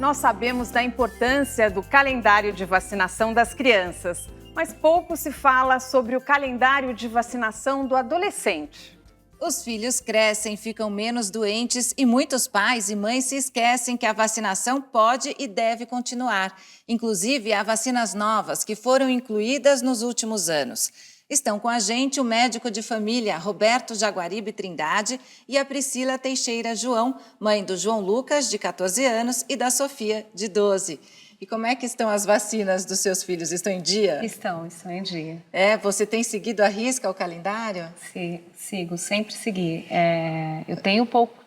Nós sabemos da importância do calendário de vacinação das crianças, mas pouco se fala sobre o calendário de vacinação do adolescente. Os filhos crescem, ficam menos doentes e muitos pais e mães se esquecem que a vacinação pode e deve continuar. Inclusive, há vacinas novas que foram incluídas nos últimos anos. Estão com a gente o médico de família Roberto Jaguaribe Trindade e a Priscila Teixeira João, mãe do João Lucas, de 14 anos, e da Sofia, de 12. E como é que estão as vacinas dos seus filhos? Estão em dia? Estão em dia. Você tem seguido à risca o calendário? Sim, sigo, sempre segui. Eu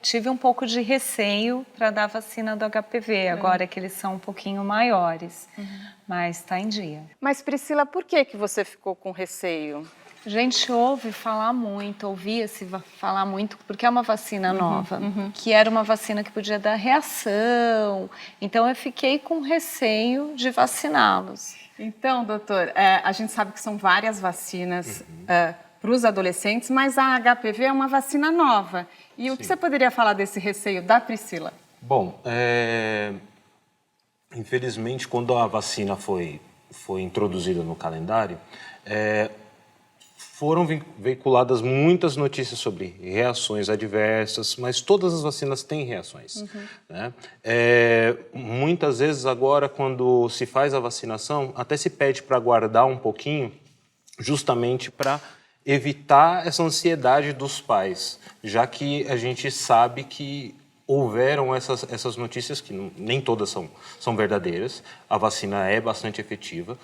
tive um pouco de receio para dar a vacina do HPV, agora que eles são um pouquinho maiores, mas está em dia. Mas, Priscila, por que você ficou com receio? A gente ouvia-se falar muito, porque é uma vacina nova, que era uma vacina que podia dar reação. Então, eu fiquei com receio de vaciná-los. Então, doutor, a gente sabe que são várias vacinas para os adolescentes, mas a HPV é uma vacina nova. E o que você poderia falar desse receio da Priscila? Bom, infelizmente, quando a vacina foi introduzida no calendário, foram veiculadas muitas notícias sobre reações adversas, mas todas as vacinas têm reações. Né? Muitas vezes agora, quando se faz a vacinação, até se pede para aguardar um pouquinho, justamente para evitar essa ansiedade dos pais, já que a gente sabe que houveram essas notícias, que nem todas são verdadeiras, a vacina é bastante efetiva,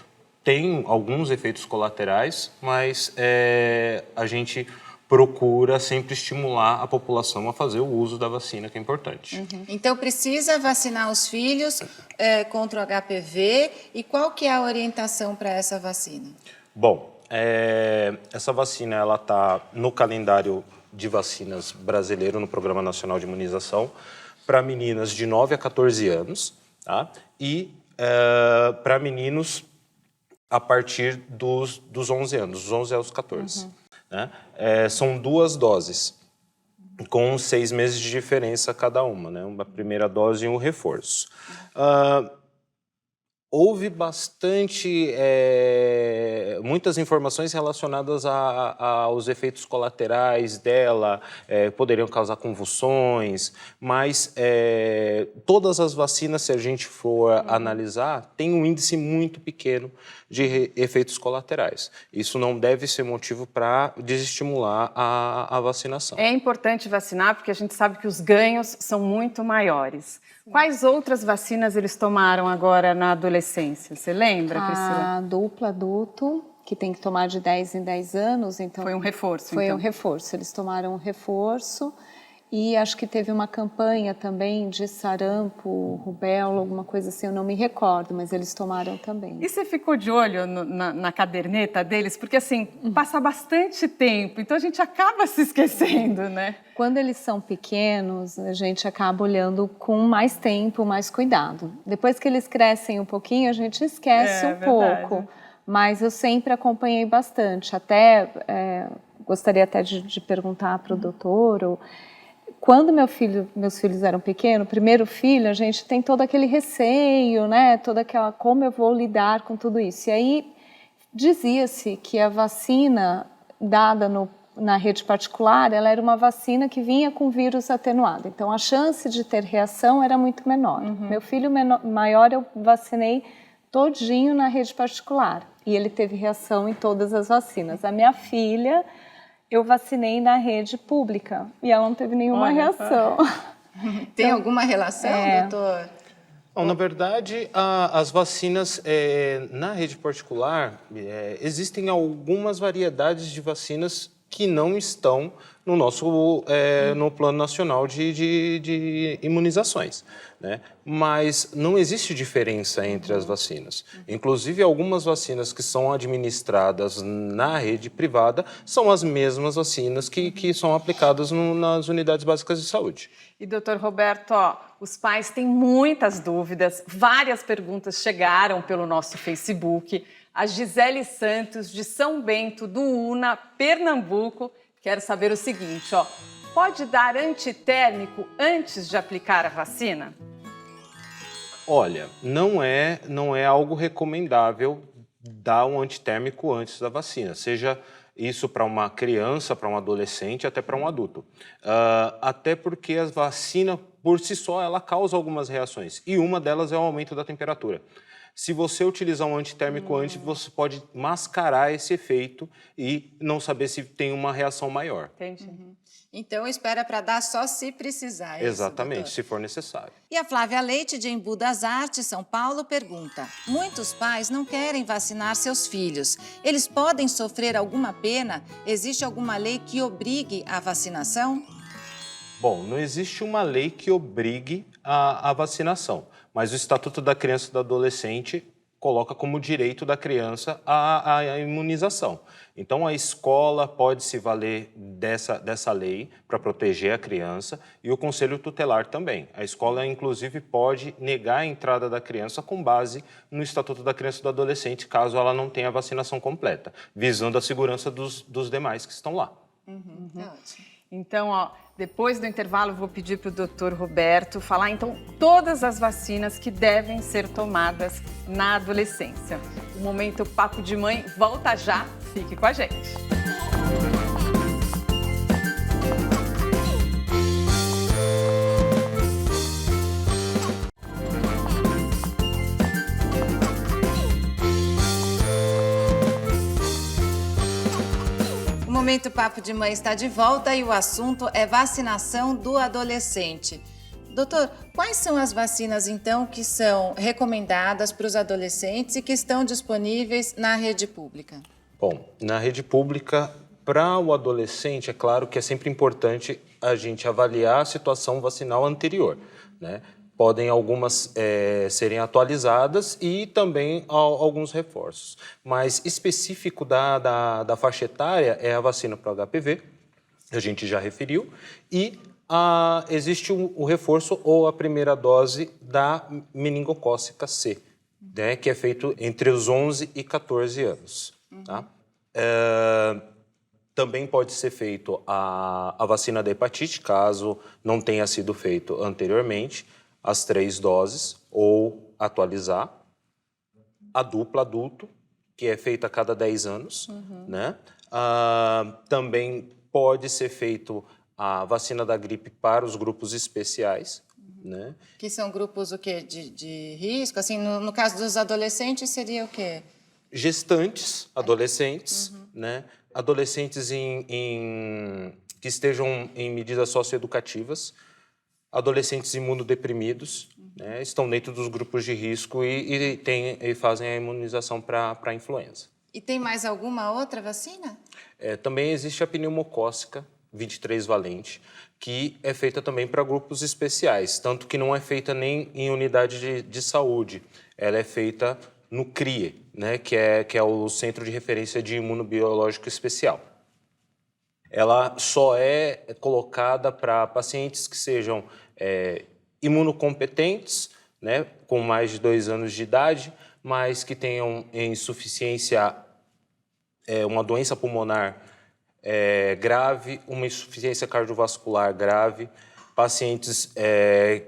tem alguns efeitos colaterais, mas a gente procura sempre estimular a população a fazer o uso da vacina, que é importante. Então, precisa vacinar os filhos contra o HPV. E qual que é a orientação para essa vacina? Bom, essa vacina está no calendário de vacinas brasileiro, no Programa Nacional de Imunização, para meninas de 9 a 14 anos, tá? E para meninos a partir dos 11 anos, dos 11 aos 14. Né? São 2 doses, com 6 meses de diferença cada uma, né? Uma primeira dose e um reforço. Houve muitas informações relacionadas aos efeitos colaterais dela, poderiam causar convulsões, mas todas as vacinas, se a gente for analisar, tem um índice muito pequeno de efeitos colaterais. Isso não deve ser motivo para desestimular a vacinação. É importante vacinar porque a gente sabe que os ganhos são muito maiores. Quais outras vacinas eles tomaram agora na adolescência? Você lembra, Priscila? A dupla adulto, que tem que tomar de 10 em 10 anos. Então foi um reforço, Foi um reforço. Eles tomaram um reforço e acho que teve uma campanha também de sarampo, rubéola, alguma coisa assim, eu não me recordo, mas eles tomaram também. E você ficou de olho na caderneta deles? Porque, assim, passa bastante tempo, então a gente acaba se esquecendo, né? Quando eles são pequenos, a gente acaba olhando com mais tempo, mais cuidado. Depois que eles crescem um pouquinho, a gente esquece um pouco. Mas eu sempre acompanhei bastante. Até, gostaria até de perguntar para o doutor... Quando meus filhos eram pequenos, o primeiro filho, a gente tem todo aquele receio, né? Toda aquela, como eu vou lidar com tudo isso. E aí dizia-se que a vacina dada na rede particular, ela era uma vacina que vinha com vírus atenuado. Então a chance de ter reação era muito menor. Meu filho maior eu vacinei todinho na rede particular e ele teve reação em todas as vacinas. A minha filha eu vacinei na rede pública e ela não teve nenhuma reação. Tem alguma relação, doutor? Bom, na verdade, as vacinas na rede particular, existem algumas variedades de vacinas que não estão no nosso no Plano Nacional de Imunizações, né? Mas não existe diferença entre as vacinas. Inclusive, algumas vacinas que são administradas na rede privada são as mesmas vacinas que são aplicadas nas unidades básicas de saúde. E, doutor Roberto, os pais têm muitas dúvidas, várias perguntas chegaram pelo nosso Facebook. A Gisele Santos, de São Bento, do Una, Pernambuco, quer saber o seguinte, pode dar antitérmico antes de aplicar a vacina? Olha, não é algo recomendável dar um antitérmico antes da vacina, seja isso para uma criança, para um adolescente, até para um adulto. Até porque a vacina, por si só, ela causa algumas reações, e uma delas é o aumento da temperatura. Se você utilizar um antitérmico antes, você pode mascarar esse efeito e não saber se tem uma reação maior. Entendi. Então, espera para dar só se precisar. Exatamente, isso, se for necessário. E a Flávia Leite, de Embu das Artes, São Paulo, pergunta: muitos pais não querem vacinar seus filhos. Eles podem sofrer alguma pena? Existe alguma lei que obrigue a vacinação? Bom, não existe uma lei que obrigue a vacinação, mas o Estatuto da Criança e do Adolescente coloca como direito da criança a imunização. Então, a escola pode se valer dessa lei para proteger a criança e o Conselho Tutelar também. A escola, inclusive, pode negar a entrada da criança com base no Estatuto da Criança e do Adolescente, caso ela não tenha a vacinação completa, visando a segurança dos demais que estão lá. Ótimo. Então, depois do intervalo, eu vou pedir para o Dr. Roberto falar, então, todas as vacinas que devem ser tomadas na adolescência. O Momento Papo de Mãe volta já. Fique com a gente. O Momento Papo de Mãe está de volta e o assunto é vacinação do adolescente. Doutor, quais são as vacinas, então, que são recomendadas para os adolescentes e que estão disponíveis na rede pública? Bom, na rede pública, para o adolescente, é claro que é sempre importante a gente avaliar a situação vacinal anterior, né? Podem algumas serem atualizadas e também alguns reforços. Mas específico da faixa etária é a vacina para o HPV, a gente já referiu, e existe o reforço ou a primeira dose da meningocócica C, né, que é feito entre os 11 e 14 anos. Tá? Também pode ser feito a vacina da hepatite, caso não tenha sido feito anteriormente, as 3 doses, ou atualizar. A dupla adulto, que é feita a cada 10 anos. Né? Também pode ser feito a vacina da gripe para os grupos especiais. Né? Que são grupos o quê? De risco? Assim, no caso dos adolescentes, seria o quê? Gestantes, adolescentes, né? Adolescentes que estejam em medidas socioeducativas, adolescentes imunodeprimidos, né? Estão dentro dos grupos de risco e fazem a imunização para a influenza. E tem mais alguma outra vacina? Também existe a pneumocócica 23 valente, que é feita também para grupos especiais, tanto que não é feita nem em unidade de saúde, ela é feita no CRIE, né, que é o Centro de Referência de Imunobiológico Especial. Ela só é colocada para pacientes que sejam imunocompetentes, né, com mais de 2 anos de idade, mas que tenham insuficiência, uma doença pulmonar grave, uma insuficiência cardiovascular grave, pacientes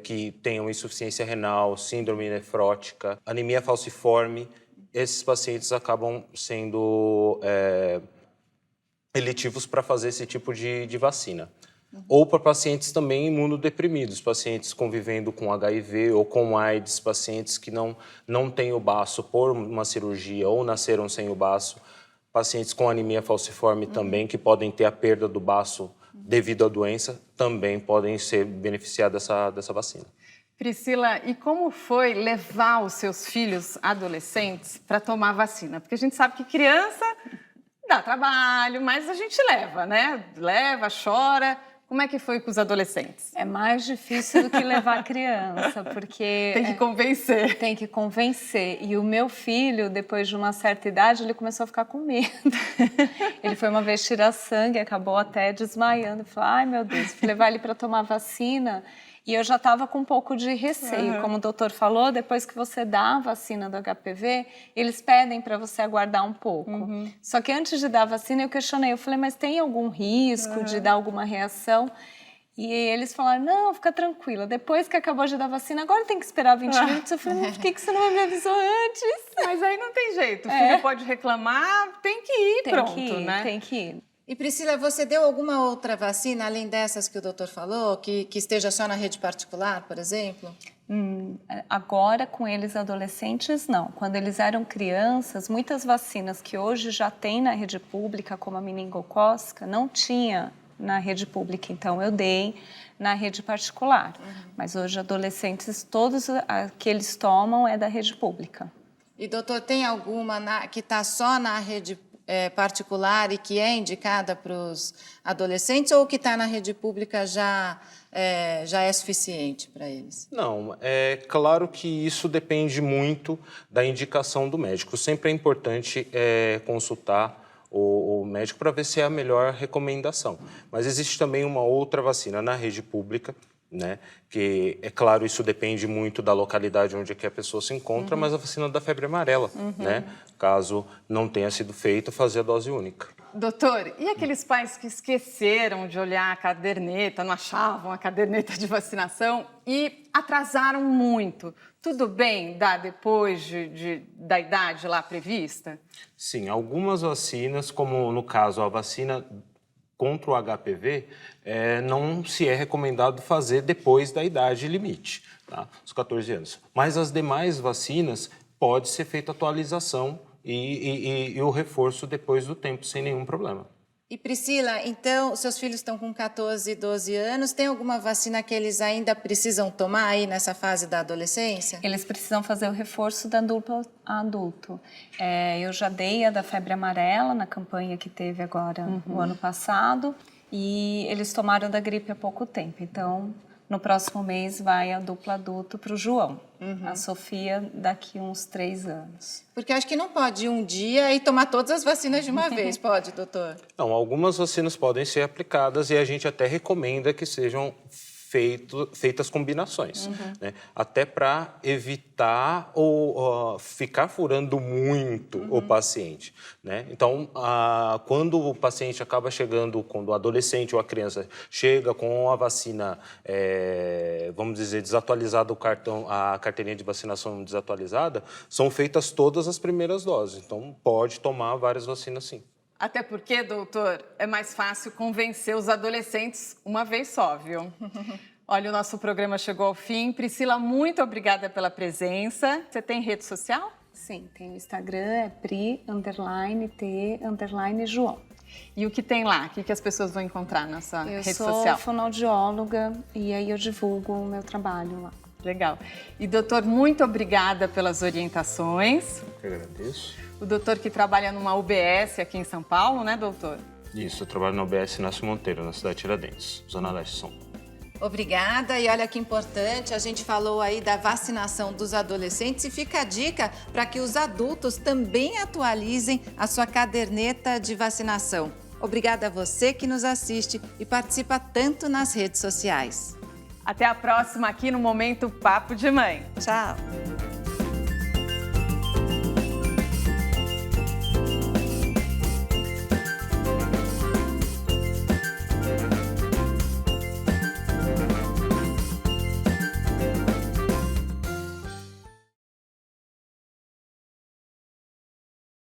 que tenham insuficiência renal, síndrome nefrótica, anemia falciforme. Esses pacientes acabam sendo eletivos para fazer esse tipo de vacina. Ou para pacientes também imunodeprimidos, pacientes convivendo com HIV ou com AIDS, pacientes que não têm o baço por uma cirurgia ou nasceram sem o baço, pacientes com anemia falciforme também, que podem ter a perda do baço devido à doença, também podem ser beneficiados dessa vacina. Priscila, e como foi levar os seus filhos adolescentes para tomar vacina? Porque a gente sabe que criança dá trabalho, mas a gente leva, né? Leva, chora. Como é que foi com os adolescentes? É mais difícil do que levar a criança, porque... Tem que convencer. Tem que convencer. E o meu filho, depois de uma certa idade, ele começou a ficar com medo. Ele foi uma vez tirar sangue, acabou até desmaiando. Falei, ai meu Deus, fui levar ele para tomar vacina. E eu já estava com um pouco de receio. Como o doutor falou, depois que você dá a vacina do HPV, eles pedem para você aguardar um pouco. Só que antes de dar a vacina, eu questionei. Eu falei, mas tem algum risco de dar alguma reação? E eles falaram, não, fica tranquila, depois que acabou de dar vacina, agora tem que esperar 20 minutos. Eu falei, por que você não me avisou antes? Mas aí não tem jeito, o filho pode reclamar, tem que ir, pronto, né? Tem que ir. E Priscila, você deu alguma outra vacina, além dessas que o doutor falou, que esteja só na rede particular, por exemplo? Agora, com eles adolescentes, não. Quando eles eram crianças, muitas vacinas que hoje já tem na rede pública, como a meningocócica, não tinha na rede pública, então eu dei na rede particular. Mas hoje, adolescentes, todos que eles tomam é da rede pública. E, doutor, tem alguma que está só na rede particular e que é indicada para os adolescentes, ou que está na rede pública já é suficiente para eles? Não, é claro que isso depende muito da indicação do médico. Sempre é importante consultar o médico para ver se é a melhor recomendação. Mas existe também uma outra vacina na rede pública, né? Que, é claro, isso depende muito da localidade onde é que a pessoa se encontra, mas a vacina da febre amarela, né? Caso não tenha sido feito, fazer a dose única. Doutor, e aqueles pais que esqueceram de olhar a caderneta, não achavam a caderneta de vacinação e atrasaram muito? Tudo bem dar depois da idade lá prevista? Sim, algumas vacinas, como no caso a vacina contra o HPV, não se é recomendado fazer depois da idade limite, tá? Os 14 anos. Mas as demais vacinas pode ser feita atualização e o reforço depois do tempo, sem nenhum problema. E Priscila, então, seus filhos estão com 14 e 12 anos, tem alguma vacina que eles ainda precisam tomar aí nessa fase da adolescência? Eles precisam fazer o reforço da dupla adulto. Eu já dei a da febre amarela na campanha que teve agora no ano passado, e eles tomaram da gripe há pouco tempo. Então, no próximo mês vai a dupla adulto para o João. A Sofia daqui uns 3 anos. Porque acho que não pode ir um dia e tomar todas as vacinas de uma vez, pode, doutor? Não, algumas vacinas podem ser aplicadas e a gente até recomenda que sejam feitas combinações, né? Até para evitar ou ficar furando muito o paciente, né? Então, quando o paciente acaba chegando, quando o adolescente ou a criança chega com a vacina, vamos dizer, desatualizada, a carteirinha de vacinação desatualizada, são feitas todas as primeiras doses. Então, pode tomar várias vacinas, sim. Até porque, doutor, é mais fácil convencer os adolescentes uma vez só, viu? Olha, o nosso programa chegou ao fim. Priscila, muito obrigada pela presença. Você tem rede social? Sim, tem o Instagram, é pri_t_joão. E o que tem lá? O que as pessoas vão encontrar nessa rede social? Eu sou fonoaudióloga e aí eu divulgo o meu trabalho lá. Legal. E, doutor, muito obrigada pelas orientações. Eu agradeço. O doutor que trabalha numa UBS aqui em São Paulo, né, doutor? Isso, eu trabalho na UBS Inácio Monteiro, na cidade de Tiradentes, Zona Leste de São Paulo. Obrigada, e olha que importante, a gente falou aí da vacinação dos adolescentes e fica a dica para que os adultos também atualizem a sua caderneta de vacinação. Obrigada a você que nos assiste e participa tanto nas redes sociais. Até a próxima aqui no Momento Papo de Mãe. Tchau!